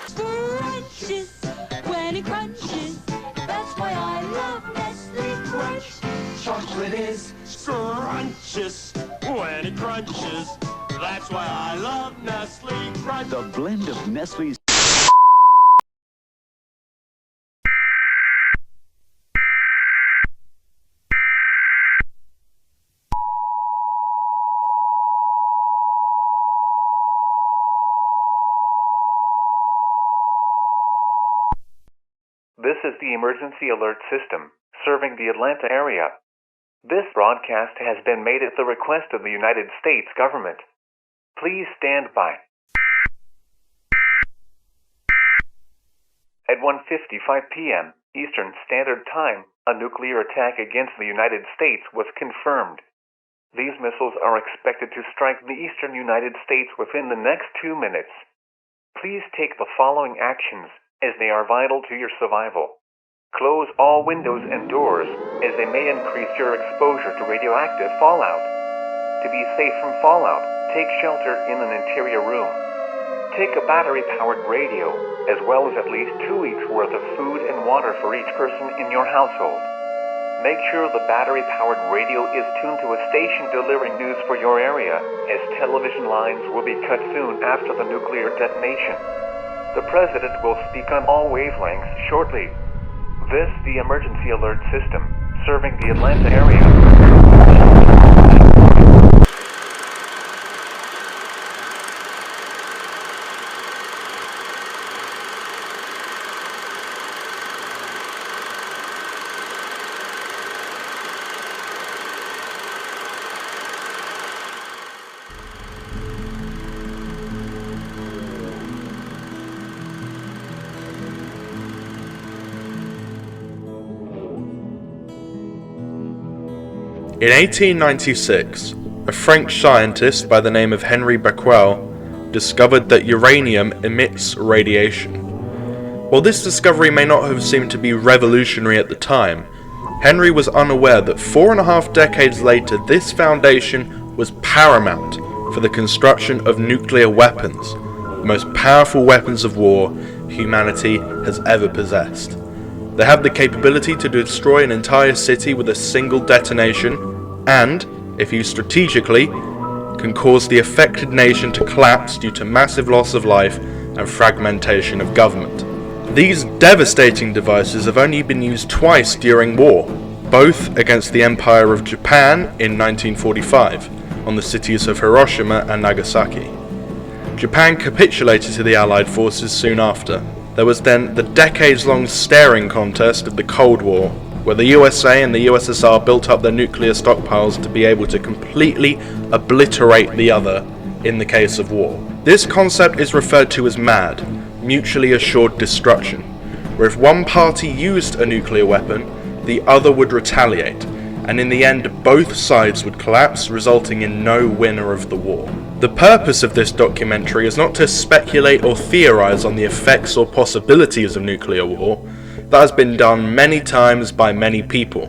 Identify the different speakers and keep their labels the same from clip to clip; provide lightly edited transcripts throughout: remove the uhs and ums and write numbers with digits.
Speaker 1: Scrunches when it crunches. That's why I love Nestle Crunch.
Speaker 2: Chocolate is scrumptious when it crunches. That's why I love Nestle Crunch.
Speaker 3: The blend of Nestle's.
Speaker 4: This is the emergency alert system serving the Atlanta area. This broadcast has been made at the request of the United States government. Please stand by. At 1:55 p.m. Eastern Standard Time, a nuclear attack against the United States was confirmed. These missiles are expected to strike the eastern United States within the next 2 minutes. Please take the following actions, as they are vital to your survival. Close all windows and doors, as they may increase your exposure to radioactive fallout. To be safe from fallout, take shelter in an interior room. Take a battery-powered radio, as well as at least 2 weeks' worth of food and water for each person in your household. Make sure the battery-powered radio is tuned to a station delivering news for your area, as television lines will be cut soon after the nuclear detonation. The President will speak on all wavelengths shortly. This, the emergency alert system, serving the Atlanta area.
Speaker 5: In 1896, a French scientist by the name of Henri Becquerel discovered that uranium emits radiation. While this discovery may not have seemed to be revolutionary at the time, Henry was unaware that 4.5 decades later this foundation was paramount for the construction of nuclear weapons, the most powerful weapons of war humanity has ever possessed. They have the capability to destroy an entire city with a single detonation, and, if used strategically, can cause the affected nation to collapse due to massive loss of life and fragmentation of government. These devastating devices have only been used twice during war, both against the Empire of Japan in 1945, on the cities of Hiroshima and Nagasaki. Japan capitulated to the Allied forces soon after. There was then the decades-long staring contest of the Cold War, where the USA and the USSR built up their nuclear stockpiles to be able to completely obliterate the other in the case of war. This concept is referred to as MAD, mutually assured destruction, where if one party used a nuclear weapon, the other would retaliate, and in the end both sides would collapse, resulting in no winner of the war. The purpose of this documentary is not to speculate or theorize on the effects or possibilities of nuclear war. That has been done many times by many people,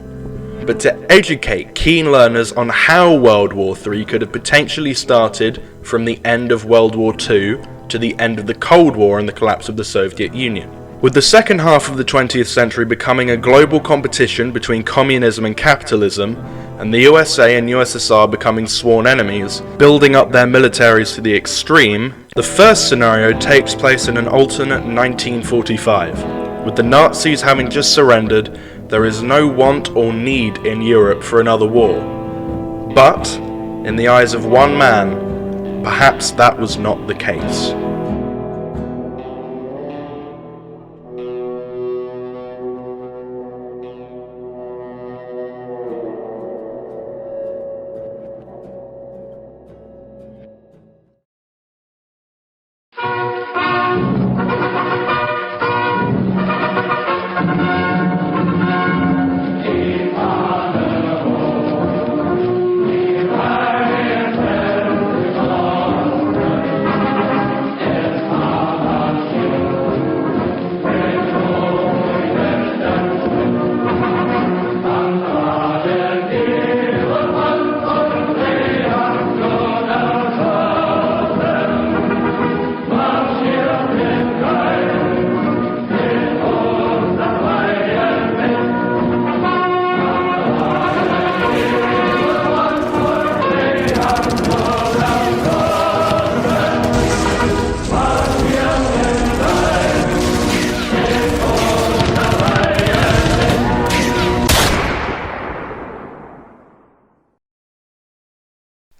Speaker 5: but to educate keen learners on how World War III could have potentially started from the end of World War II to the end of the Cold War and the collapse of the Soviet Union. With the second half of the 20th century becoming a global competition between communism and capitalism, and the USA and USSR becoming sworn enemies, building up their militaries to the extreme, the first scenario takes place in an alternate 1945. With the Nazis having just surrendered, there is no want or need in Europe for another war. But, in the eyes of one man, perhaps that was not the case.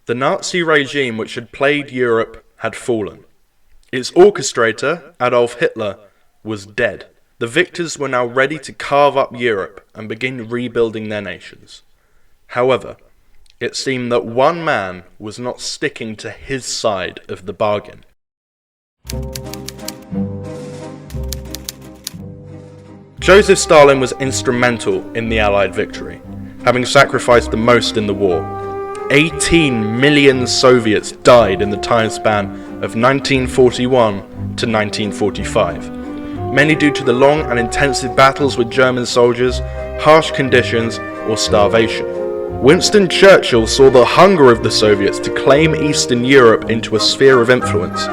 Speaker 5: The Nazi regime which had plagued Europe had fallen. Its orchestrator, Adolf Hitler, was dead. The victors were now ready to carve up Europe and begin rebuilding their nations. However, it seemed that one man was not sticking to his side of the bargain. Joseph Stalin was instrumental in the Allied victory, having sacrificed the most in the war. 18 million Soviets died in the time span of 1941 to 1945, many due to the long and intensive battles with German soldiers, harsh conditions, or starvation. Winston Churchill saw the hunger of the Soviets to claim Eastern Europe into a sphere of influence,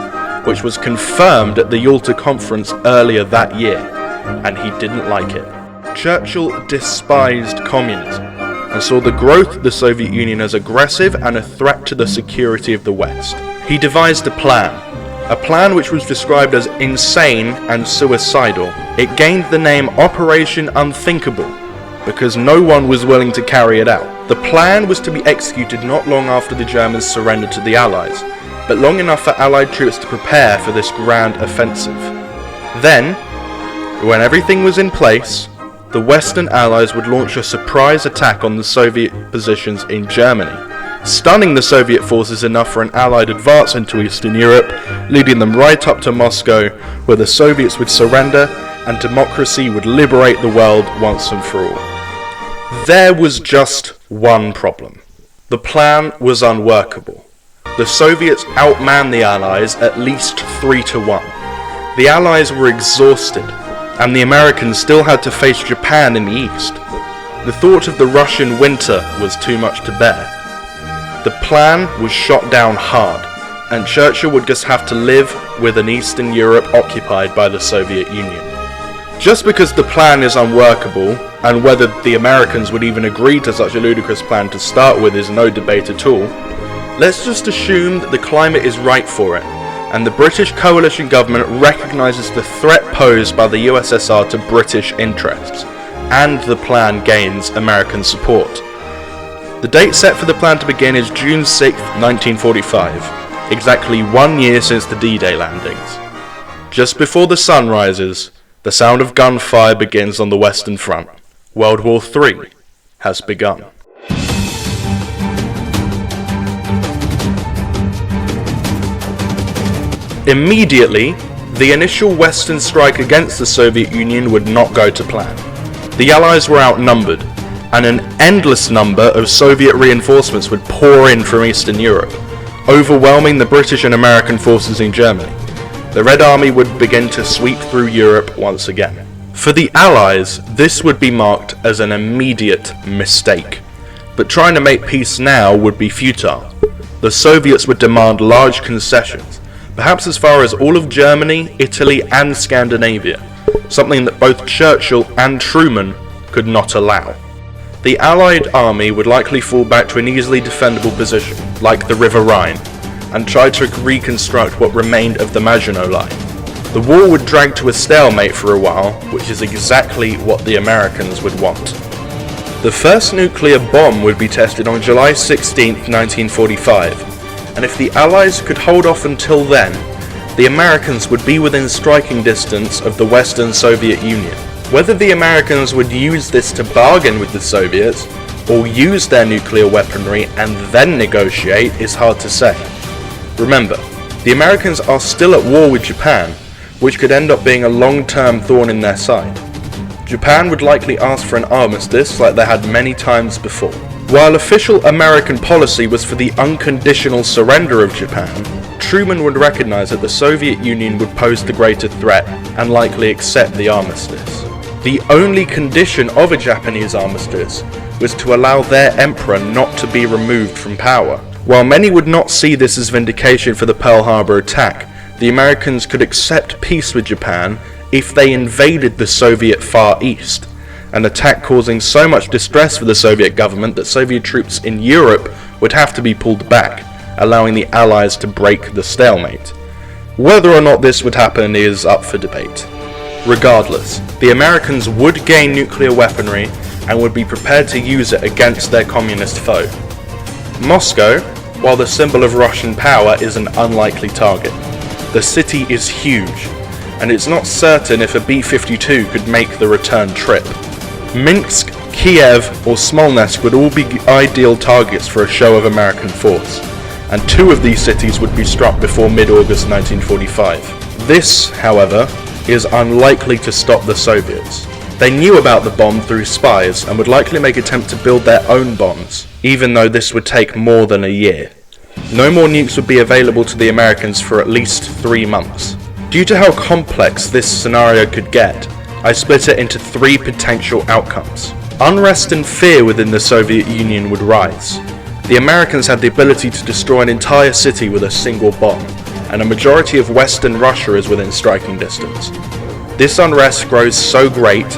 Speaker 5: which was confirmed at the Yalta Conference earlier that year, and he didn't like it. Churchill despised communism and saw the growth of the Soviet Union as aggressive and a threat to the security of the West. He devised a plan which was described as insane and suicidal. It gained the name Operation Unthinkable because no one was willing to carry it out. The plan was to be executed not long after the Germans surrendered to the Allies, but long enough for Allied troops to prepare for this grand offensive. Then, when everything was in place, the Western Allies would launch a surprise attack on the Soviet positions in Germany, stunning the Soviet forces enough for an Allied advance into Eastern Europe, leading them right up to Moscow, where the Soviets would surrender and democracy would liberate the world once and for all. There was just one problem. The plan was unworkable. The Soviets outmanned the Allies at least 3-1. The Allies were exhausted, and the Americans still had to face Japan in the east. The thought of the Russian winter was too much to bear. The plan was shot down hard, and Churchill would just have to live with an Eastern Europe occupied by the Soviet Union. Just because the plan is unworkable, and whether the Americans would even agree to such a ludicrous plan to start with is no debate at all, let's just assume that the climate is right for it, and the British coalition government recognises the threat posed by the USSR to British interests, and the plan gains American support. The date set for the plan to begin is June 6, 1945, exactly 1 year since the D-Day landings. Just before the sun rises, the sound of gunfire begins on the Western Front. World War III has begun. Immediately, the initial Western strike against the Soviet Union would not go to plan. The Allies were outnumbered, and an endless number of Soviet reinforcements would pour in from Eastern Europe, overwhelming the British and American forces in Germany. The Red Army would begin to sweep through Europe once again. For the Allies, this would be marked as an immediate mistake. But trying to make peace now would be futile. The Soviets would demand large concessions, perhaps as far as all of Germany, Italy and Scandinavia, something that both Churchill and Truman could not allow. The Allied army would likely fall back to an easily defendable position, like the River Rhine, and try to reconstruct what remained of the Maginot Line. The war would drag to a stalemate for a while, which is exactly what the Americans would want. The first nuclear bomb would be tested on July 16, 1945, and if the Allies could hold off until then, the Americans would be within striking distance of the Western Soviet Union. Whether the Americans would use this to bargain with the Soviets, or use their nuclear weaponry and then negotiate, is hard to say. Remember, the Americans are still at war with Japan, which could end up being a long-term thorn in their side. Japan would likely ask for an armistice like they had many times before. While official American policy was for the unconditional surrender of Japan, Truman would recognize that the Soviet Union would pose the greater threat and likely accept the armistice. The only condition of a Japanese armistice was to allow their emperor not to be removed from power. While many would not see this as vindication for the Pearl Harbor attack, the Americans could accept peace with Japan if they invaded the Soviet Far East, an attack causing so much distress for the Soviet government that Soviet troops in Europe would have to be pulled back, allowing the Allies to break the stalemate. Whether or not this would happen is up for debate. Regardless, the Americans would gain nuclear weaponry and would be prepared to use it against their communist foe. Moscow, while the symbol of Russian power is an unlikely target. The city is huge, and it's not certain if a B-52 could make the return trip. Minsk, Kiev, or Smolensk would all be ideal targets for a show of American force, and 2 of these cities would be struck before mid-August 1945. This, however, is unlikely to stop the Soviets. They knew about the bomb through spies and would likely make an attempt to build their own bombs, even though this would take more than a year. No more nukes would be available to the Americans for at least 3 months. Due to how complex this scenario could get, I split it into 3 potential outcomes. Unrest and fear within the Soviet Union would rise. The Americans had the ability to destroy an entire city with a single bomb, and a majority of Western Russia is within striking distance. This unrest grows so great,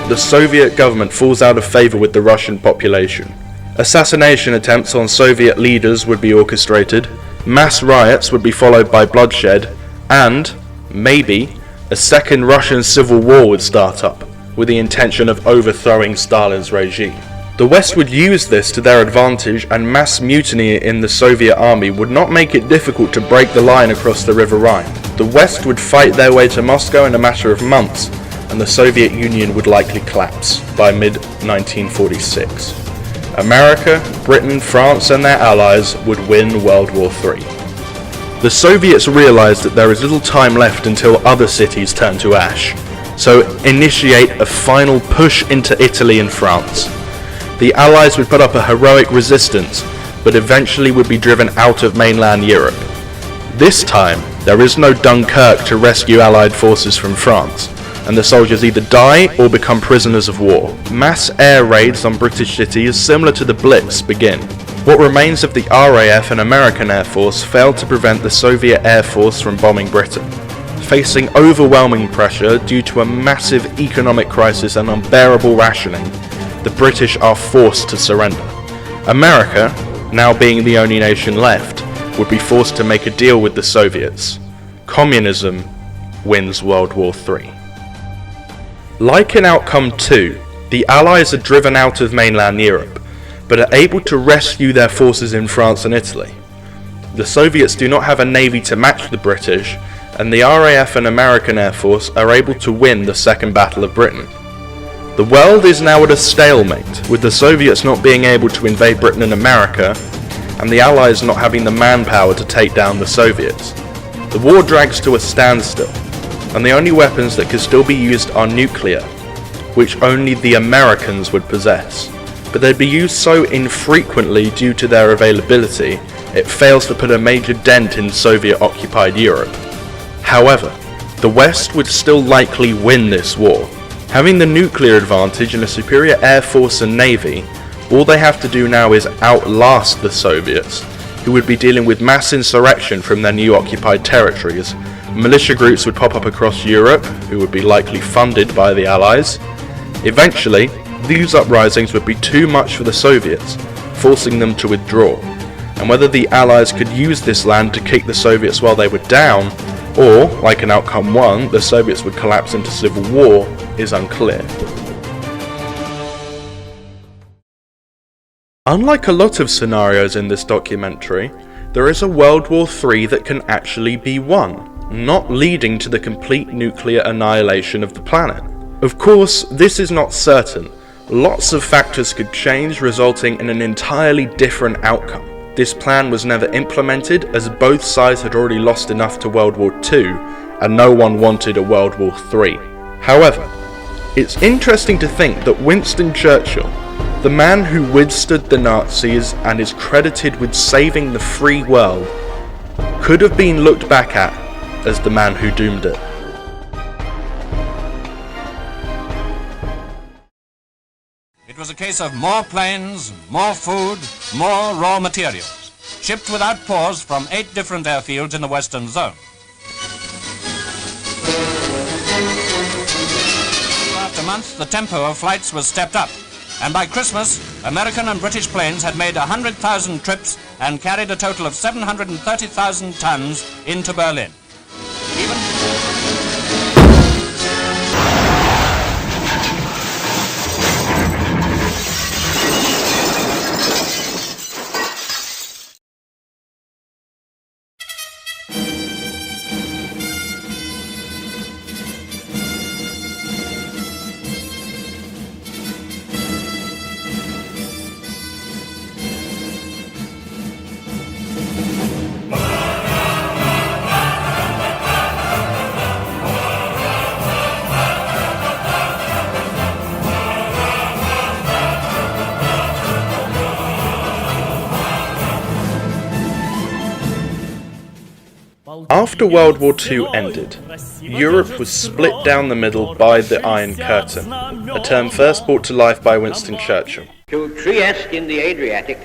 Speaker 5: the Soviet government falls out of favor with the Russian population. Assassination attempts on Soviet leaders would be orchestrated, mass riots would be followed by bloodshed, and, maybe, a second Russian civil war would start up, with the intention of overthrowing Stalin's regime. The West would use this to their advantage, and mass mutiny in the Soviet army would not make it difficult to break the line across the River Rhine. The West would fight their way to Moscow in a matter of months, and the Soviet Union would likely collapse by mid-1946. America, Britain, France and their allies would win World War III. The Soviets realized that there is little time left until other cities turn to ash, so initiate a final push into Italy and France. The Allies would put up a heroic resistance, but eventually would be driven out of mainland Europe. This time, there is no Dunkirk to rescue Allied forces from France, and the soldiers either die or become prisoners of war. Mass air raids on British cities similar to the Blitz begin. What remains of the RAF and American Air Force failed to prevent the Soviet Air Force from bombing Britain. Facing overwhelming pressure due to a massive economic crisis and unbearable rationing, the British are forced to surrender. America, now being the only nation left, would be forced to make a deal with the Soviets. Communism wins World War III. Like in Outcome 2, the Allies are driven out of mainland Europe, but are able to rescue their forces in France and Italy. The Soviets do not have a navy to match the British, and the RAF and American Air Force are able to win the Second Battle of Britain. The world is now at a stalemate, with the Soviets not being able to invade Britain and America, and the Allies not having the manpower to take down the Soviets. The war drags to a standstill, and the only weapons that could still be used are nuclear, which only the Americans would possess. But they'd be used so infrequently due to their availability, it fails to put a major dent in Soviet-occupied Europe. However, the West would still likely win this war. Having the nuclear advantage and a superior air force and navy, all they have to do now is outlast the Soviets, who would be dealing with mass insurrection from their new occupied territories. Militia groups would pop up across Europe, who would be likely funded by the Allies. Eventually, these uprisings would be too much for the Soviets, forcing them to withdraw. And whether the Allies could use this land to kick the Soviets while they were down, or, like in Outcome 1, the Soviets would collapse into civil war, is unclear. Unlike a lot of scenarios in this documentary, there is a World War III that can actually be won, not leading to the complete nuclear annihilation of the planet. Of course, this is not certain. Lots of factors could change, resulting in an entirely different outcome. This plan was never implemented, as both sides had already lost enough to World War II, and no one wanted a World War III. However, it's interesting to think that Winston Churchill, the man who withstood the Nazis and is credited with saving the free world, could have been looked back at as the man who doomed it.
Speaker 3: It was a case of more planes, more food, more raw materials, shipped without pause from 8 different airfields in the Western Zone. After months, the tempo of flights was stepped up, and by Christmas, American and British planes had made 100,000 trips and carried a total of 730,000 tons into Berlin.
Speaker 5: After World War II ended, Europe was split down the middle by the Iron Curtain, a term first brought to life by Winston Churchill.
Speaker 6: To Trieste in the Adriatic,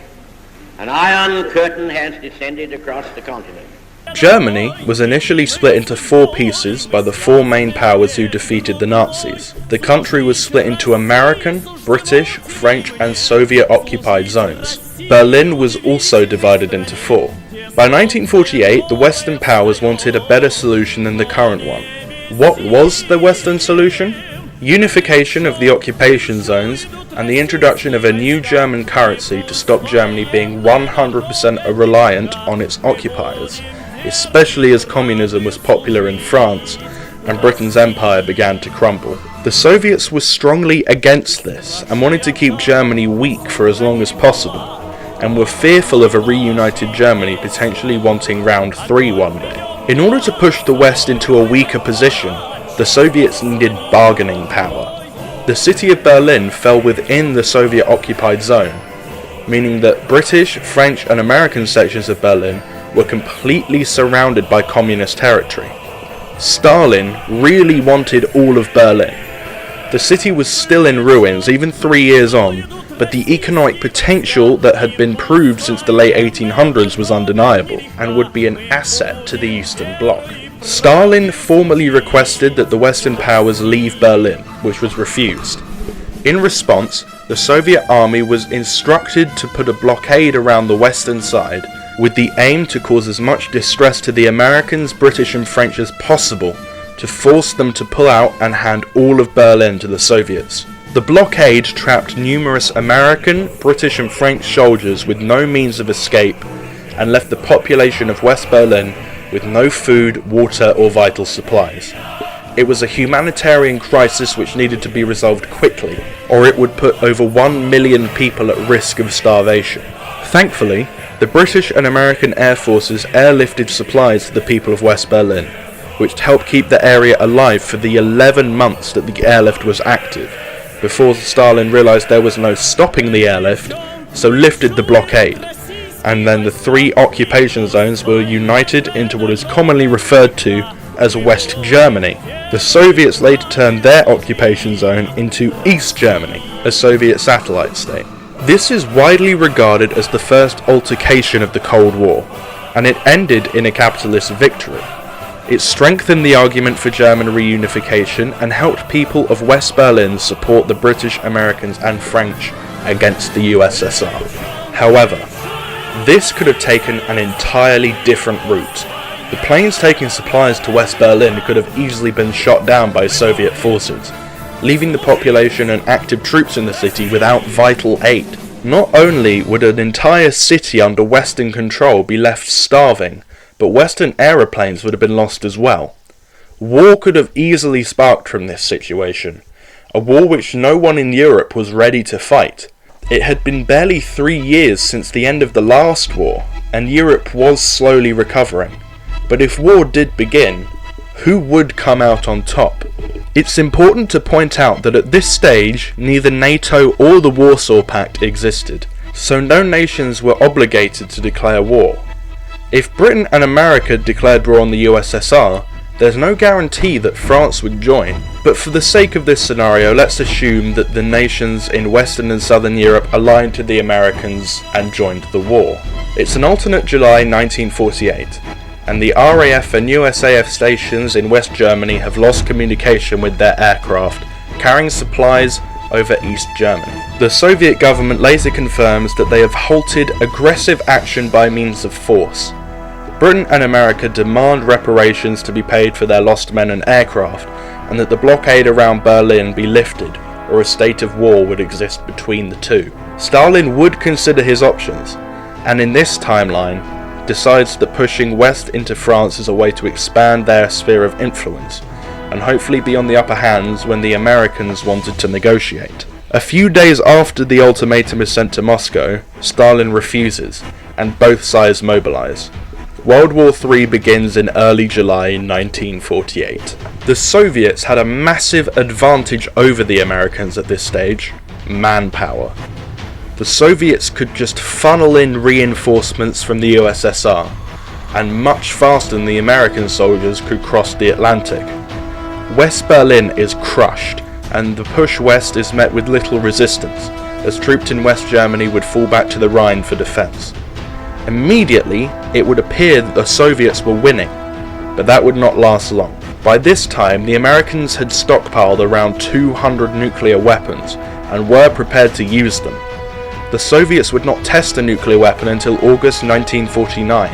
Speaker 6: an iron curtain has descended across the continent.
Speaker 5: Germany was initially split into 4 pieces by the 4 main powers who defeated the Nazis. The country was split into American, British, French and Soviet occupied zones. Berlin was also divided into 4. By 1948, the Western powers wanted a better solution than the current one. What was the Western solution? Unification of the occupation zones and the introduction of a new German currency to stop Germany being 100% reliant on its occupiers, especially as communism was popular in France and Britain's empire began to crumble. The Soviets were strongly against this and wanted to keep Germany weak for as long as possible, and were fearful of a reunited Germany potentially wanting round 3 one day. In order to push the West into a weaker position, the Soviets needed bargaining power. The city of Berlin fell within the Soviet-occupied zone, meaning that British, French and American sections of Berlin were completely surrounded by communist territory. Stalin really wanted all of Berlin. The city was still in ruins even 3 years on, but the economic potential that had been proved since the late 1800s was undeniable, and would be an asset to the Eastern Bloc. Stalin formally requested that the Western powers leave Berlin, which was refused. In response, the Soviet army was instructed to put a blockade around the western side, with the aim to cause as much distress to the Americans, British and French as possible, to force them to pull out and hand all of Berlin to the Soviets. The blockade trapped numerous American, British and French soldiers with no means of escape, and left the population of West Berlin with no food, water or vital supplies. It was a humanitarian crisis which needed to be resolved quickly, or it would put over 1 million people at risk of starvation. Thankfully, the British and American air forces airlifted supplies to the people of West Berlin, which helped keep the area alive for the 11 months that the airlift was active, before Stalin realised there was no stopping the airlift, so lifted the blockade. And then the 3 occupation zones were united into what is commonly referred to as West Germany. The Soviets later turned their occupation zone into East Germany, a Soviet satellite state. This is widely regarded as the first altercation of the Cold War, and it ended in a capitalist victory. It strengthened the argument for German reunification and helped people of West Berlin support the British, Americans and French against the USSR. However, this could have taken an entirely different route. The planes taking supplies to West Berlin could have easily been shot down by Soviet forces, leaving the population and active troops in the city without vital aid. Not only would an entire city under Western control be left starving, but Western aeroplanes would have been lost as well. War could have easily sparked from this situation, a war which no one in Europe was ready to fight. It had been barely 3 years since the end of the last war, and Europe was slowly recovering. But if war did begin, who would come out on top? It's important to point out that at this stage, neither NATO or the Warsaw Pact existed, so no nations were obligated to declare war. If Britain and America declared war on the USSR, there's no guarantee that France would join. But for the sake of this scenario, let's assume that the nations in Western and Southern Europe aligned to the Americans and joined the war. It's an alternate July 1948, and the RAF and USAF stations in West Germany have lost communication with their aircraft, carrying supplies over East Germany. The Soviet government later confirms that they have halted aggressive action by means of force. Britain and America demand reparations to be paid for their lost men and aircraft, and that the blockade around Berlin be lifted, or a state of war would exist between the two. Stalin would consider his options, and in this timeline, decides that pushing west into France is a way to expand their sphere of influence, and hopefully be on the upper hands when the Americans wanted to negotiate. A few days after the ultimatum is sent to Moscow, Stalin refuses, and both sides mobilize. World War III begins in early July 1948. The Soviets had a massive advantage over the Americans at this stage: manpower. The Soviets could just funnel in reinforcements from the USSR, and much faster than the American soldiers could cross the Atlantic. West Berlin is crushed, and the push west is met with little resistance, as troops in West Germany would fall back to the Rhine for defence. Immediately, it would appear that the Soviets were winning, but that would not last long. By this time, the Americans had stockpiled around 200 nuclear weapons and were prepared to use them. The Soviets would not test a nuclear weapon until August 1949,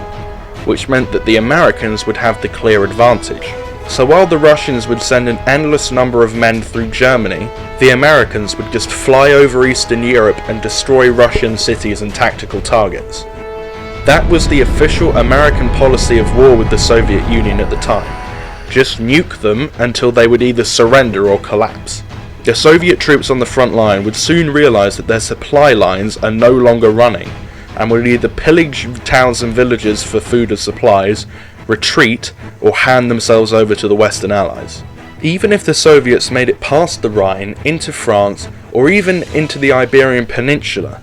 Speaker 5: which meant that the Americans would have the clear advantage. So while the Russians would send an endless number of men through Germany, the Americans would just fly over Eastern Europe and destroy Russian cities and tactical targets. That was the official American policy of war with the Soviet Union at the time. Just nuke them until they would either surrender or collapse. The Soviet troops on the front line would soon realise that their supply lines are no longer running, and would either pillage towns and villages for food or supplies, retreat, or hand themselves over to the Western Allies. Even if the Soviets made it past the Rhine, into France, or even into the Iberian Peninsula,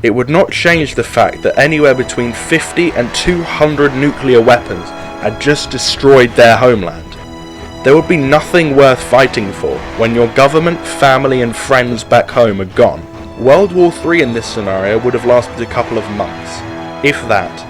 Speaker 5: it would not change the fact that anywhere between 50 and 200 nuclear weapons had just destroyed their homeland. There would be nothing worth fighting for when your government, family and friends back home are gone. World War III in this scenario would have lasted a couple of months, if that,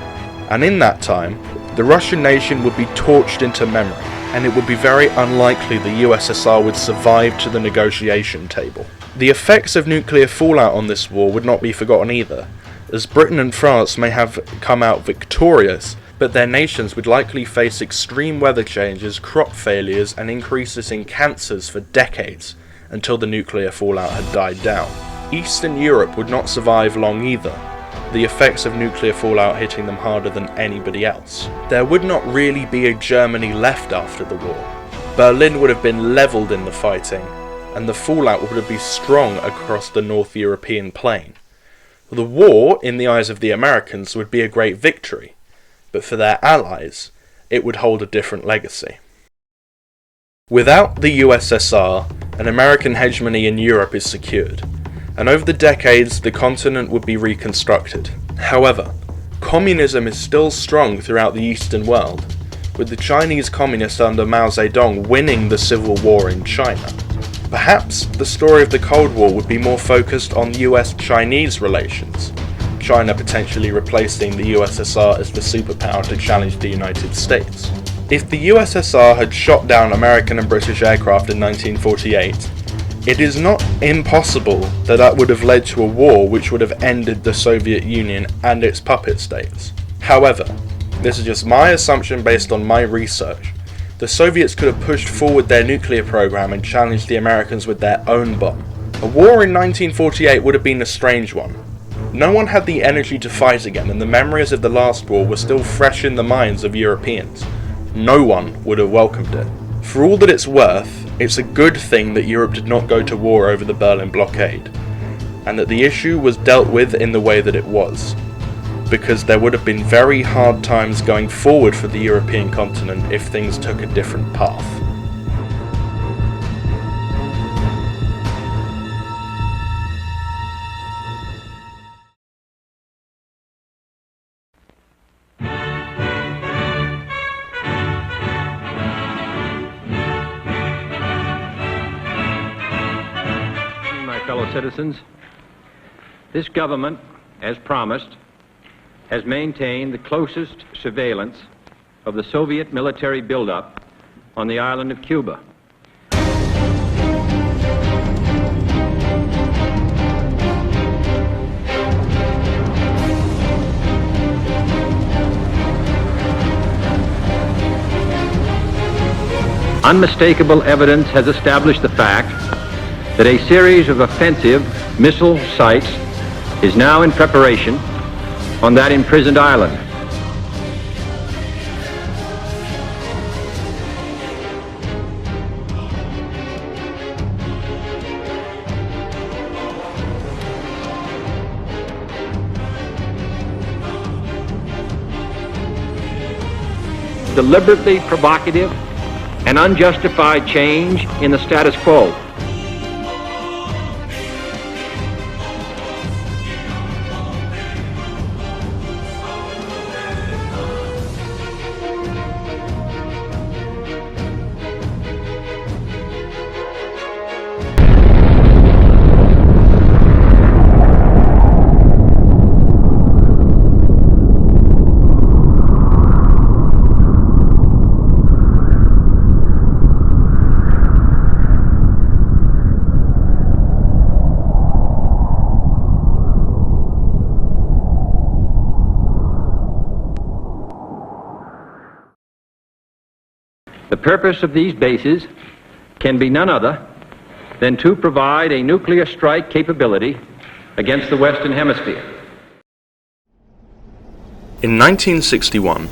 Speaker 5: and in that time, the Russian nation would be torched into memory, and it would be very unlikely the USSR would survive to the negotiation table. The effects of nuclear fallout on this war would not be forgotten either, as Britain and France may have come out victorious, but their nations would likely face extreme weather changes, crop failures, and increases in cancers for decades, until the nuclear fallout had died down. Eastern Europe would not survive long either, the effects of nuclear fallout hitting them harder than anybody else. There would not really be a Germany left after the war. Berlin would have been levelled in the fighting, and the fallout would have been strong across the North European plain. The war, in the eyes of the Americans, would be a great victory, but for their allies, it would hold a different legacy. Without the USSR, an American hegemony in Europe is secured, and over the decades the continent would be reconstructed. However, communism is still strong throughout the Eastern world, with the Chinese communists under Mao Zedong winning the civil war in China. Perhaps the story of the Cold War would be more focused on US-Chinese relations, China potentially replacing the USSR as the superpower to challenge the United States. If the USSR had shot down American and British aircraft in 1948, it is not impossible that that would have led to a war which would have ended the Soviet Union and its puppet states. However, this is just my assumption based on my research. The Soviets could have pushed forward their nuclear program and challenged the Americans with their own bomb. A war in 1948 would have been a strange one. No one had the energy to fight again, and the memories of the last war were still fresh in the minds of Europeans. No one would have welcomed it. For all that it's worth, it's a good thing that Europe did not go to war over the Berlin blockade, and that the issue was dealt with in the way that it was, because there would have been very hard times going forward for the European continent if things took a different path.
Speaker 7: My fellow citizens, this government, as promised, has maintained the closest surveillance of the Soviet military buildup on the island of Cuba. Unmistakable evidence has established the fact that a series of offensive missile sites is now in preparation on that imprisoned island. Deliberately provocative and unjustified change in the status quo. purpose of these bases can be none other than to provide a nuclear strike capability against the Western Hemisphere.
Speaker 5: In 1961,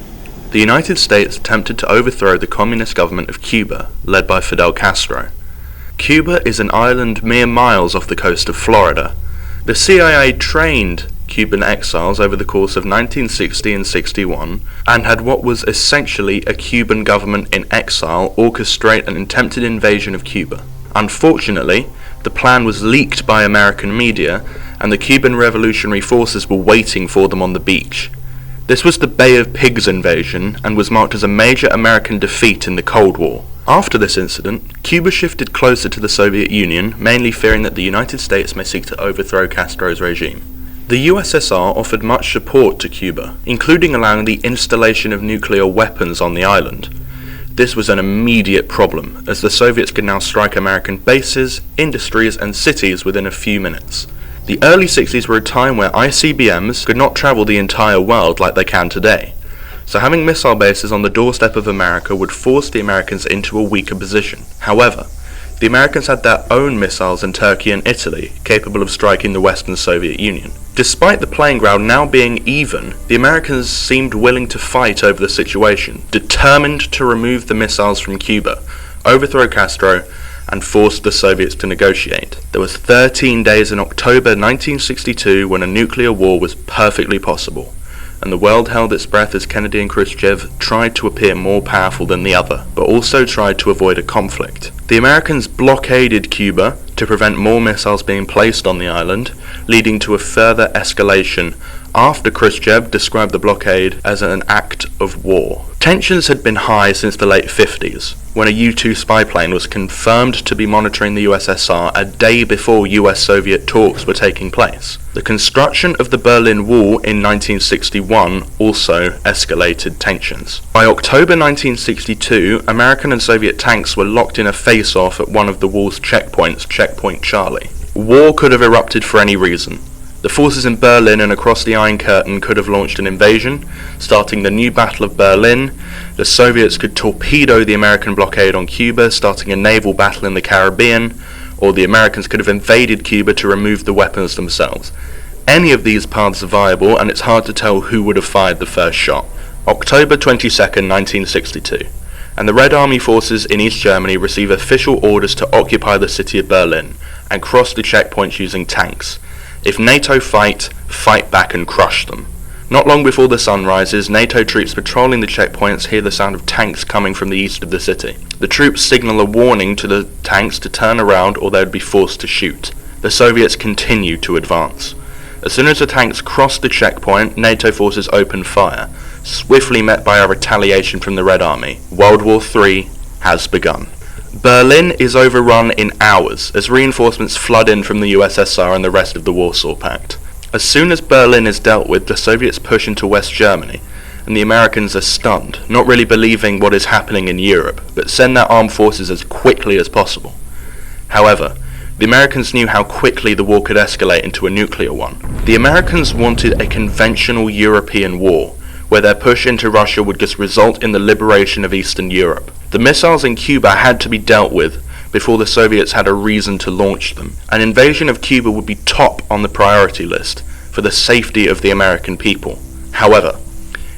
Speaker 5: the United States attempted to overthrow the communist government of Cuba, led by Fidel Castro. Cuba is an island mere miles off the coast of Florida. The CIA trained Cuban exiles over the course of 1960 and 61 and had what was essentially a Cuban government in exile orchestrate an attempted invasion of Cuba. Unfortunately, the plan was leaked by American media and the Cuban revolutionary forces were waiting for them on the beach. This was the Bay of Pigs invasion and was marked as a major American defeat in the Cold War. After this incident, Cuba shifted closer to the Soviet Union, mainly fearing that the United States may seek to overthrow Castro's regime. The USSR offered much support to Cuba, including allowing the installation of nuclear weapons on the island. This was an immediate problem, as the Soviets could now strike American bases, industries, and cities within a few minutes. The early 60s were a time where ICBMs could not travel the entire world like they can today, so having missile bases on the doorstep of America would force the Americans into a weaker position. However, the Americans had their own missiles in Turkey and Italy, capable of striking the Western Soviet Union. Despite the playing ground now being even, the Americans seemed willing to fight over the situation, determined to remove the missiles from Cuba, overthrow Castro, and forced the Soviets to negotiate. There was 13 days in October 1962 when a nuclear war was perfectly possible, and the world held its breath as Kennedy and Khrushchev tried to appear more powerful than the other, but also tried to avoid a conflict. The Americans blockaded Cuba to prevent more missiles being placed on the island, leading to a further escalation after Khrushchev described the blockade as an act of war. Tensions had been high since the late 50s, when a U-2 spy plane was confirmed to be monitoring the USSR a day before US-Soviet talks were taking place. The construction of the Berlin Wall in 1961 also escalated tensions. By October 1962, American and Soviet tanks were locked in a face-off at one of the wall's checkpoints, Checkpoint Charlie. War could have erupted for any reason. The forces in Berlin and across the Iron Curtain could have launched an invasion, starting the new Battle of Berlin. The Soviets could torpedo the American blockade on Cuba, starting a naval battle in the Caribbean, or the Americans could have invaded Cuba to remove the weapons themselves. Any of these paths are viable, and it's hard to tell who would have fired the first shot. October 22nd, 1962, and the Red Army forces in East Germany receive official orders to occupy the city of Berlin and cross the checkpoints using tanks. If NATO fight back and crush them. Not long before the sun rises, NATO troops patrolling the checkpoints hear the sound of tanks coming from the east of the city. The troops signal a warning to the tanks to turn around or they would be forced to shoot. The Soviets continue to advance. As soon as the tanks cross the checkpoint, NATO forces open fire, swiftly met by a retaliation from the Red Army. World War III has begun. Berlin is overrun in hours as reinforcements flood in from the USSR and the rest of the Warsaw Pact. As soon as Berlin is dealt with, the Soviets push into West Germany, and the Americans are stunned, not really believing what is happening in Europe, but send their armed forces as quickly as possible. However, the Americans knew how quickly the war could escalate into a nuclear one. The Americans wanted a conventional European war, where their push into Russia would just result in the liberation of Eastern Europe. The missiles in Cuba had to be dealt with before the Soviets had a reason to launch them. An invasion of Cuba would be top on the priority list for the safety of the American people. However,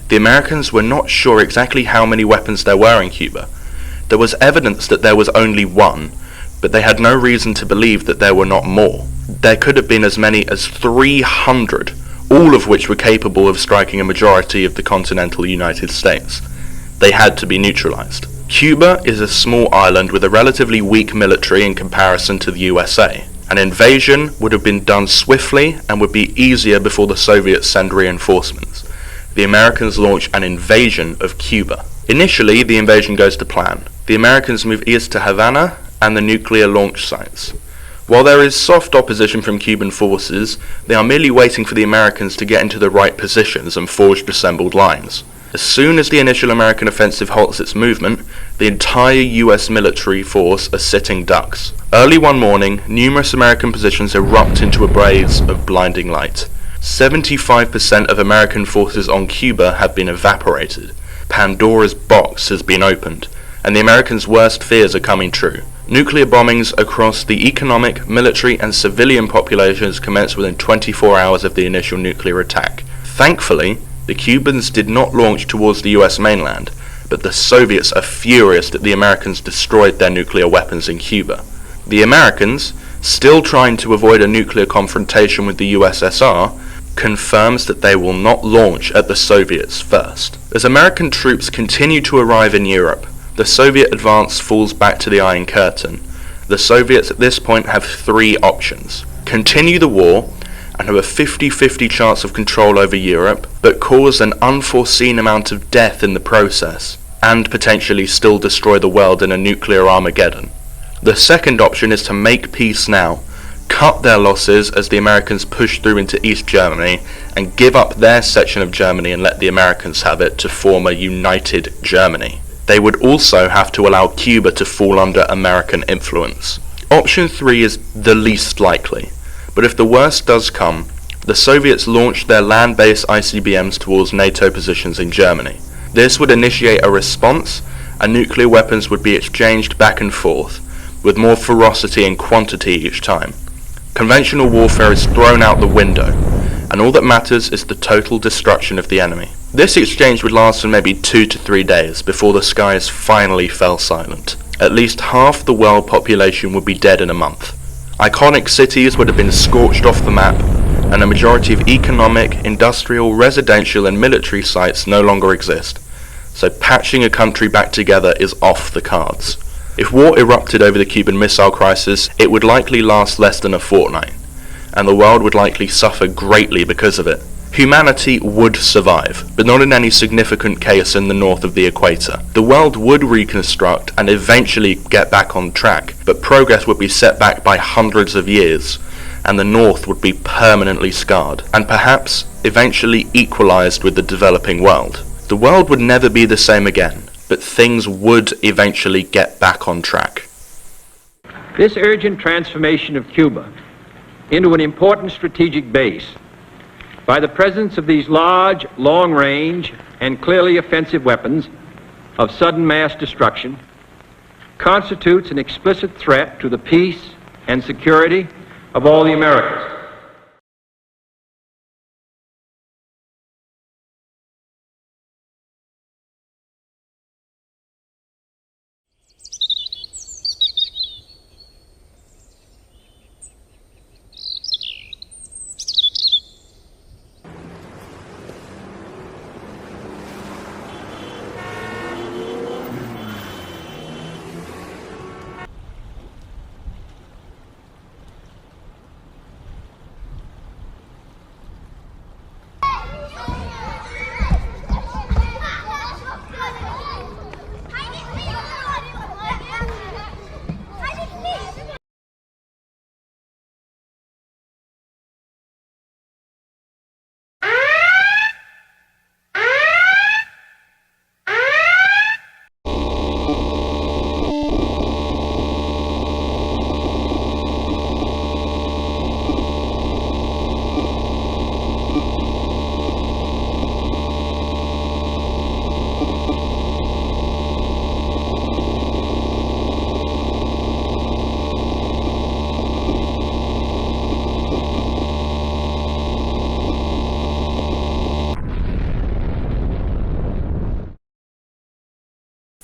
Speaker 5: the Americans were not sure exactly how many weapons there were in Cuba. There was evidence that there was only one, but they had no reason to believe that there were not more. There could have been as many as 300, all of which were capable of striking a majority of the continental United States. They had to be neutralized. Cuba is a small island with a relatively weak military in comparison to the USA. An invasion would have been done swiftly and would be easier before the Soviets send reinforcements. The Americans launch an invasion of Cuba. Initially, the invasion goes to plan. The Americans move east to Havana and the nuclear launch sites. While there is soft opposition from Cuban forces, they are merely waiting for the Americans to get into the right positions and forge assembled lines. As soon as the initial American offensive halts its movement, the entire US military force are sitting ducks. Early one morning, numerous American positions erupt into a blaze of blinding light. 75% of American forces on Cuba have been evaporated. Pandora's box has been opened, and the Americans' worst fears are coming true. Nuclear bombings across the economic, military, and civilian populations commenced within 24 hours of the initial nuclear attack. Thankfully, the Cubans did not launch towards the US mainland, but the Soviets are furious that the Americans destroyed their nuclear weapons in Cuba. The Americans, still trying to avoid a nuclear confrontation with the USSR, confirms that they will not launch at the Soviets first. As American troops continue to arrive in Europe, the Soviet advance falls back to the Iron Curtain. The Soviets at this point have three options: continue the war and have a 50-50 chance of control over Europe, but cause an unforeseen amount of death in the process, and potentially still destroy the world in a nuclear Armageddon. The second option is to make peace now, cut their losses as the Americans push through into East Germany, and give up their section of Germany and let the Americans have it to form a united Germany. They would also have to allow Cuba to fall under American influence. Option 3 is the least likely, but if the worst does come, the Soviets launch their land-based ICBMs towards NATO positions in Germany. This would initiate a response, and nuclear weapons would be exchanged back and forth, with more ferocity and quantity each time. Conventional warfare is thrown out the window, and all that matters is the total destruction of the enemy. This exchange would last for maybe 2 to 3 days before the skies finally fell silent. At least half the world population would be dead in a month. Iconic cities would have been scorched off the map, and a majority of economic, industrial, residential, and military sites no longer exist. So patching a country back together is off the cards. If war erupted over the Cuban Missile Crisis, it would likely last less than a fortnight, and the world would likely suffer greatly because of it. Humanity would survive, but not in any significant case in the north of the equator. The world would reconstruct and eventually get back on track, but progress would be set back by hundreds of years, and the north would be permanently scarred, and perhaps eventually equalized with the developing world. The world would never be the same again, but things would eventually get back on track.
Speaker 7: This urgent transformation of Cuba into an important strategic base by the presence of these large, long-range, and clearly offensive weapons of sudden mass destruction constitutes an explicit threat to the peace and security of all the Americas.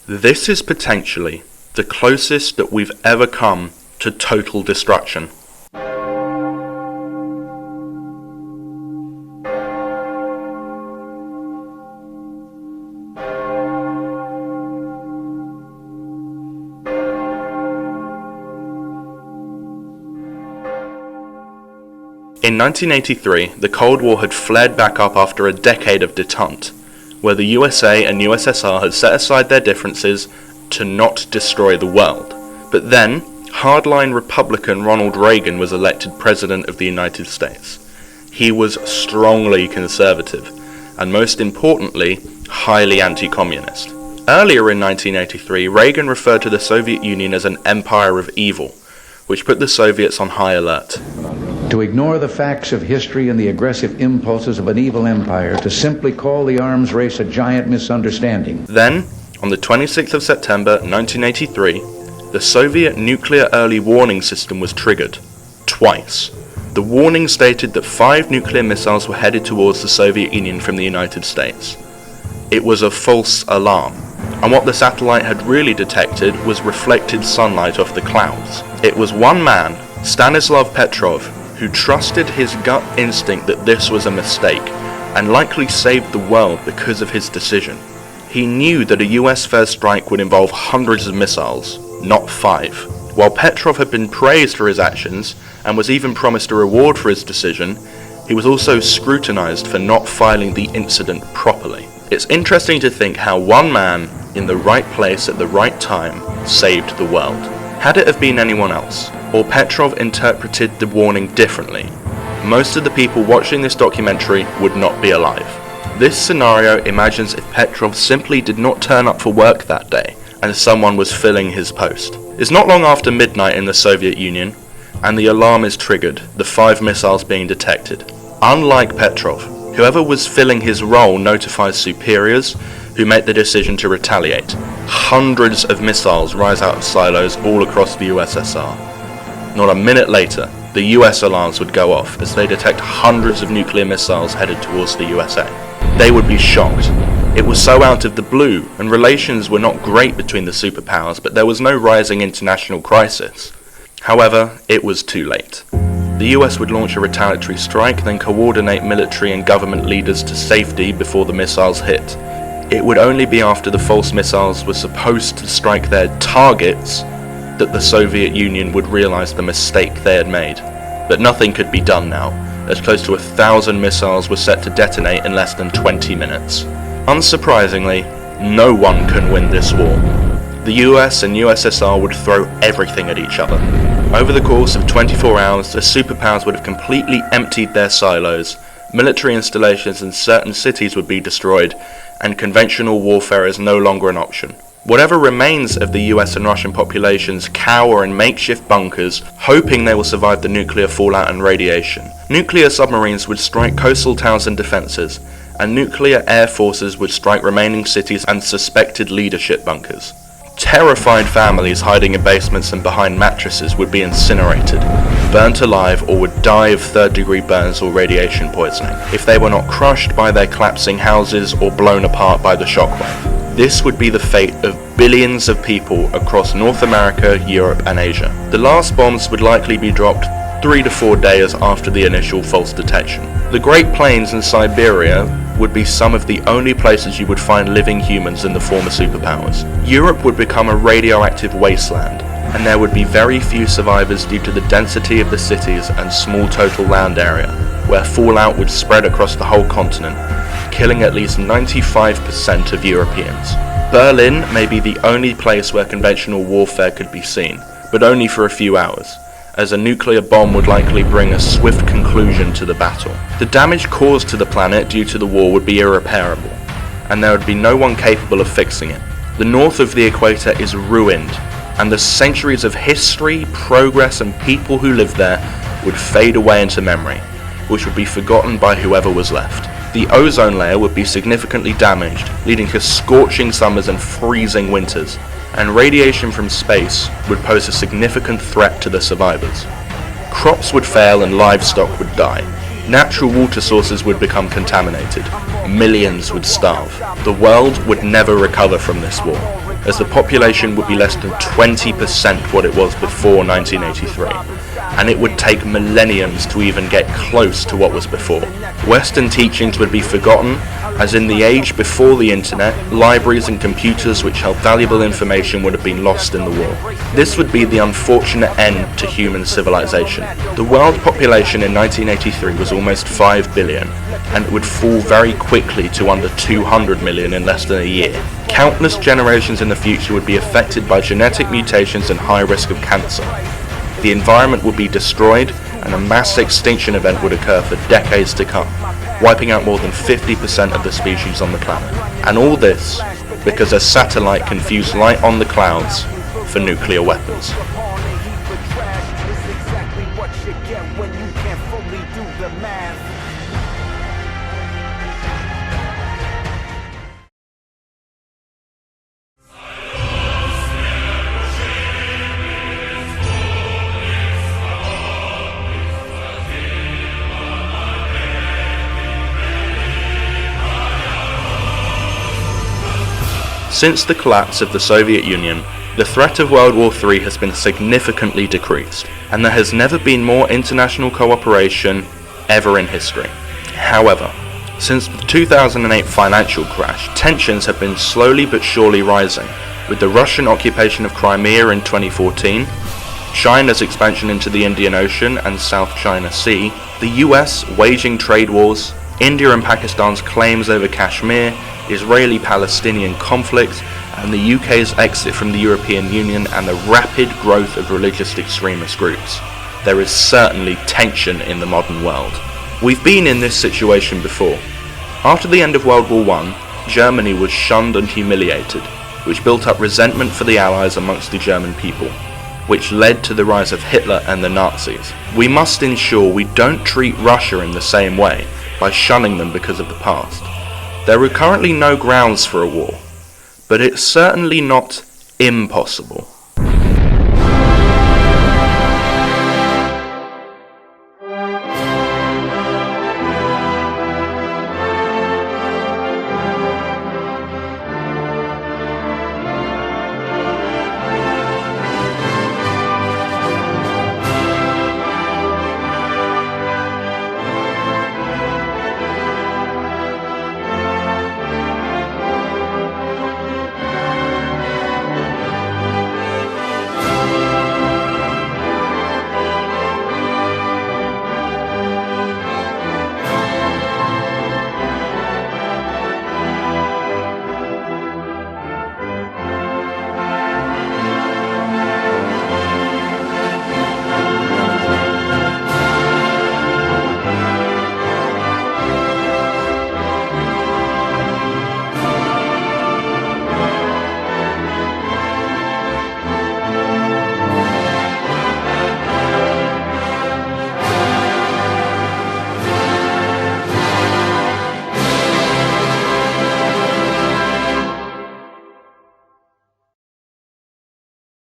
Speaker 5: This is potentially the closest that we've ever come to total destruction. In 1983, the Cold War had flared back up after a decade of detente, where the USA and USSR had set aside their differences to not destroy the world. But then, hardline Republican Ronald Reagan was elected President of the United States. He was strongly conservative, and most importantly, highly anti-communist. Earlier in 1983, Reagan referred to the Soviet Union as an empire of evil, which put the Soviets on high alert.
Speaker 8: To ignore the facts of history and the aggressive impulses of an evil empire, to simply call the arms race a giant misunderstanding.
Speaker 5: Then, On the 26th of September 1983, the Soviet nuclear early warning system was triggered, twice. The warning stated that 5 nuclear missiles were headed towards the Soviet Union from the United States. It was a false alarm, and what the satellite had really detected was reflected sunlight off the clouds. It was one man, Stanislav Petrov, who trusted his gut instinct that this was a mistake, and likely saved the world because of his decision. He knew that a US first strike would involve hundreds of missiles, not 5. While Petrov had been praised for his actions, and was even promised a reward for his decision, he was also scrutinized for not filing the incident properly. It's interesting to think how one man, in the right place at the right time, saved the world. Had it have been anyone else, or Petrov interpreted the warning differently, most of the people watching this documentary would not be alive. This scenario imagines if Petrov simply did not turn up for work that day, and someone was filling his post. It's not long after midnight in the Soviet Union, and the alarm is triggered, the 5 missiles being detected. Unlike Petrov, whoever was filling his role notifies superiors, who make the decision to retaliate. Hundreds of missiles rise out of silos all across the USSR. Not a minute later, the US alarms would go off as they detect hundreds of nuclear missiles headed towards the USA. They would be shocked. It was so out of the blue, and relations were not great between the superpowers, but there was no rising international crisis. However, it was too late. The US would launch a retaliatory strike, then coordinate military and government leaders to safety before the missiles hit. It would only be after the false missiles were supposed to strike their targets that the Soviet Union would realize the mistake they had made. But nothing could be done now, as close to 1,000 missiles were set to detonate in less than 20 minutes. Unsurprisingly, no one can win this war. The US and USSR would throw everything at each other. Over the course of 24 hours, the superpowers would have completely emptied their silos, military installations in certain cities would be destroyed, and conventional warfare is no longer an option. Whatever remains of the US and Russian populations cower in makeshift bunkers, hoping they will survive the nuclear fallout and radiation. Nuclear submarines would strike coastal towns and defences, and nuclear air forces would strike remaining cities and suspected leadership bunkers. Terrified families hiding in basements and behind mattresses would be incinerated, burnt alive, or would die of third-degree burns or radiation poisoning if they were not crushed by their collapsing houses or blown apart by the shockwave. This would be the fate of billions of people across North America, Europe, and Asia. The last bombs would likely be dropped 3 to 4 days after the initial false detection. The Great Plains in Siberia would be some of the only places you would find living humans in the former superpowers. Europe would become a radioactive wasteland, and there would be very few survivors due to the density of the cities and small total land area, where fallout would spread across the whole continent, killing at least 95% of Europeans. Berlin may be the only place where conventional warfare could be seen, but only for a few hours, as a nuclear bomb would likely bring a swift conclusion to the battle. The damage caused to the planet due to the war would be irreparable, and there would be no one capable of fixing it. The north of the equator is ruined, and the centuries of history, progress, and people who lived there would fade away into memory, which would be forgotten by whoever was left. The ozone layer would be significantly damaged, leading to scorching summers and freezing winters, and radiation from space would pose a significant threat to the survivors. Crops would fail and livestock would die. Natural water sources would become contaminated. Millions would starve. The world would never recover from this war, as the population would be less than 20% what it was before 1983, and it would take millenniums to even get close to what was before. Western teachings would be forgotten, as in the age before the internet, libraries and computers which held valuable information would have been lost in the war. This would be the unfortunate end to human civilization. The world population in 1983 was almost 5 billion, and it would fall very quickly to under 200 million in less than a year. Countless generations in the future would be affected by genetic mutations and high risk of cancer. The environment would be destroyed, and a mass extinction event would occur for decades to come, wiping out more than 50% of the species on the planet. And all this because a satellite confused light on the clouds for nuclear weapons. Since the collapse of the Soviet Union, the threat of World War III has been significantly decreased, and there has never been more international cooperation ever in history. However, since the 2008 financial crash, tensions have been slowly but surely rising, with the Russian occupation of Crimea in 2014, China's expansion into the Indian Ocean and South China Sea, the US waging trade wars, India and Pakistan's claims over Kashmir, Israeli-Palestinian conflict, and the UK's exit from the European Union and the rapid growth of religious extremist groups. There is certainly tension in the modern world. We've been in this situation before. After the end of World War I, Germany was shunned and humiliated, which built up resentment for the Allies amongst the German people, which led to the rise of Hitler and the Nazis. We must ensure we don't treat Russia in the same way, by shunning them because of the past. There are currently no grounds for a war, but it's certainly not impossible.